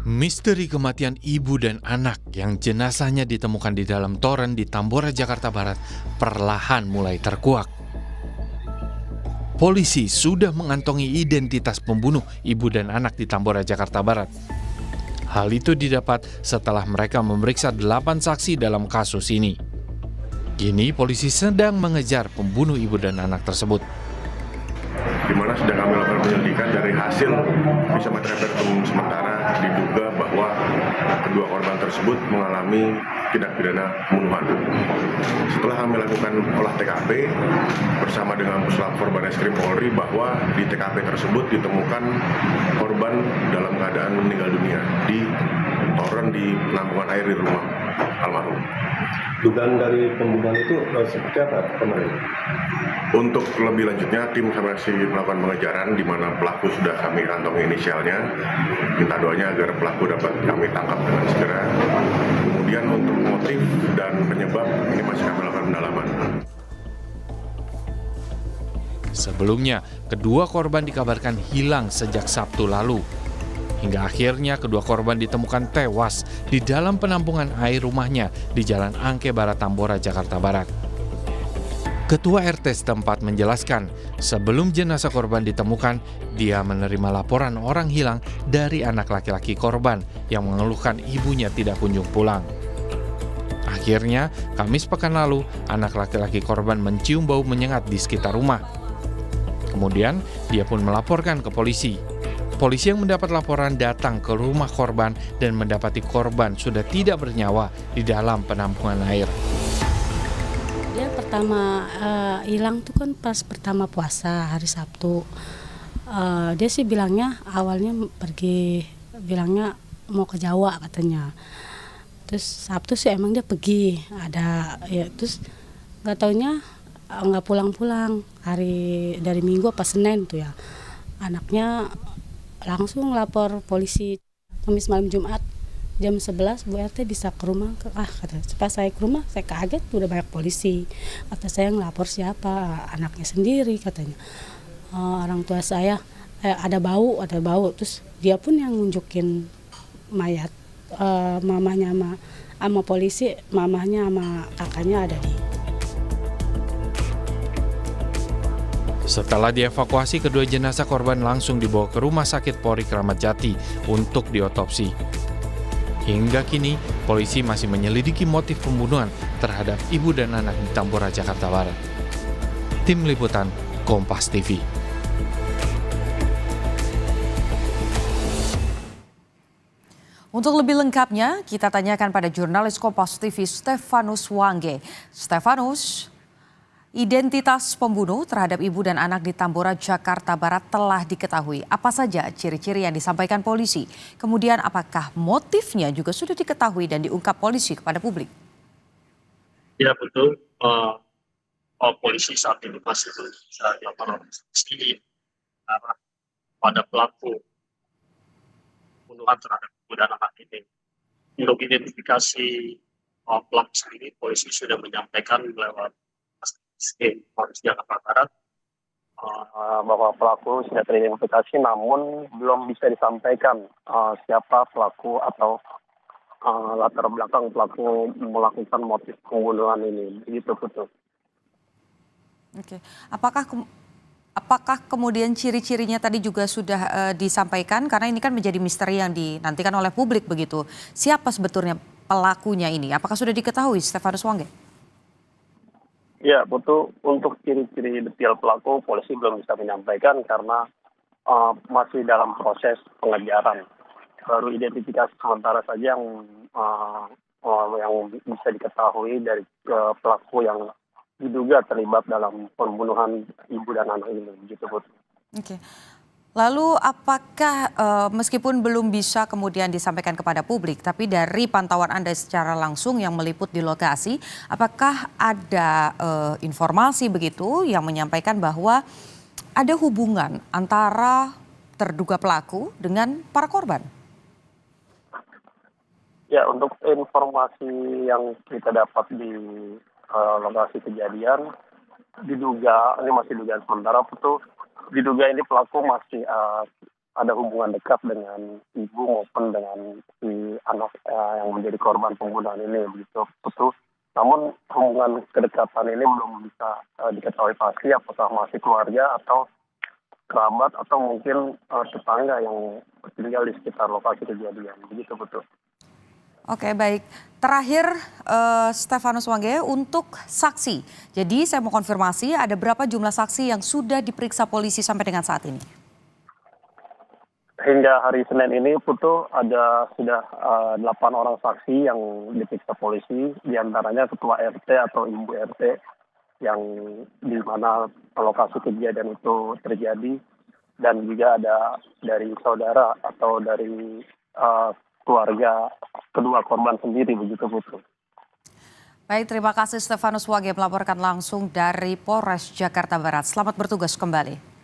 Misteri kematian ibu dan anak yang jenazahnya ditemukan di dalam toren di Tambora, Jakarta Barat perlahan mulai terkuak. Polisi sudah mengantongi identitas pembunuh ibu dan anak di Tambora, Jakarta Barat. Hal itu didapat setelah mereka memeriksa 8 saksi dalam kasus ini. Kini polisi sedang mengejar pembunuh ibu dan anak tersebut. Di mana sedang kami lakukan penyelidikan. Dari hasil bisa repertum sementara diduga bahwa kedua korban tersebut mengalami tindak pidana pembunuhan. Setelah kami lakukan olah TKP bersama dengan Puslap Forban Eskrim Polri, bahwa di TKP tersebut ditemukan korban dalam keadaan meninggal dunia di toren di penampungan air di rumah almarhum. Dugaan dari pembunuhan itu seperti apa kemarin? Untuk lebih lanjutnya, tim masih melakukan pengejaran di mana pelaku sudah kami kantongi inisialnya. Minta doanya agar pelaku dapat kami tangkap dengan segera. Kemudian untuk motif dan penyebab ini masih kami lakukan pendalaman. Sebelumnya, kedua korban dikabarkan hilang sejak Sabtu lalu. Hingga akhirnya kedua korban ditemukan tewas di dalam penampungan air rumahnya di Jalan Angke Barat, Tambora, Jakarta Barat. Ketua RT setempat menjelaskan, sebelum jenazah korban ditemukan, dia menerima laporan orang hilang dari anak laki-laki korban yang mengeluhkan ibunya tidak kunjung pulang. Akhirnya, Kamis pekan lalu, anak laki-laki korban mencium bau menyengat di sekitar rumah. Kemudian, dia pun melaporkan ke polisi. Polisi yang mendapat laporan datang ke rumah korban dan mendapati korban sudah tidak bernyawa di dalam penampungan air. Dia pertama hilang tuh kan pas pertama puasa hari Sabtu. Dia sih bilangnya awalnya bilangnya mau ke Jawa katanya. Terus Sabtu sih emang dia pergi, ada ya, terus nggak taunya nggak pulang-pulang dari Minggu apa Senin tuh ya. Anaknya langsung lapor polisi. Kamis malam Jumat jam 11 Bu RT bisa ke rumah, kata pas saya ke rumah saya kaget udah banyak polisi. Kata saya ngelapor siapa, anaknya sendiri katanya. Orang tua saya ada bau, terus dia pun yang nunjukin mayat. Mamanya sama polisi, mamanya sama kakaknya ada di. Setelah dievakuasi, kedua jenazah korban langsung dibawa ke Rumah Sakit Polri Kramat Jati untuk diotopsi. Hingga kini, polisi masih menyelidiki motif pembunuhan terhadap ibu dan anak di Tambora, Jakarta Barat. Tim Liputan, Kompas TV. Untuk lebih lengkapnya, kita tanyakan pada jurnalis Kompas TV Stefanus Wangge. Stefanus, identitas pembunuh terhadap ibu dan anak di Tambora, Jakarta Barat telah diketahui. Apa saja ciri-ciri yang disampaikan polisi? Kemudian apakah motifnya juga sudah diketahui dan diungkap polisi kepada publik? Ya betul, polisi saat ini masih bisa dilakukan investigasi pada pelaku pembunuhan terhadap ibu dan anak ini. Untuk identifikasi pelaku sendiri, polisi sudah menyampaikan lewat Polres Jakarta Barat bahwa pelaku sudah teridentifikasi, namun belum bisa disampaikan siapa pelaku atau latar belakang pelaku melakukan motif pembunuhan ini. Begitu betul. Oke, apakah kemudian ciri-cirinya tadi juga sudah disampaikan, karena ini kan menjadi misteri yang dinantikan oleh publik begitu. Siapa sebetulnya pelakunya ini? Apakah sudah diketahui, Stefanus Wangge? Ya betul, untuk ciri-ciri detail pelaku polisi belum bisa menyampaikan karena masih dalam proses pengejaran. Baru identifikasi sementara saja yang bisa diketahui dari pelaku yang diduga terlibat dalam pembunuhan ibu dan anak ini. Begitu, Bu. Oke. Lalu apakah meskipun belum bisa kemudian disampaikan kepada publik, tapi dari pantauan Anda secara langsung yang meliput di lokasi, apakah ada informasi begitu yang menyampaikan bahwa ada hubungan antara terduga pelaku dengan para korban? Ya, untuk informasi yang kita dapat di lokasi kejadian, diduga, ini masih dugaan sementara, betul. Diduga ini pelaku masih ada hubungan dekat dengan ibu maupun dengan si anak yang menjadi korban pembunuhan ini begitu Putu. Namun hubungan kedekatan ini belum bisa diketahui pasti apakah masih keluarga atau kerabat atau mungkin tetangga yang tinggal di sekitar lokasi kejadian begitu Putu. Oke, baik. Terakhir, Stefanus Wangge, untuk saksi. Jadi saya mau konfirmasi ada berapa jumlah saksi yang sudah diperiksa polisi sampai dengan saat ini? Hingga hari Senin ini Putu ada sudah 8 orang saksi yang diperiksa polisi, diantaranya ketua RT atau ibu RT yang di mana lokasi kejadian itu terjadi, dan juga ada dari saudara atau dari keluarga kedua korban sendiri begitu Putu. Baik, terima kasih Stefanus Wangge melaporkan langsung dari Polres Jakarta Barat. Selamat bertugas kembali.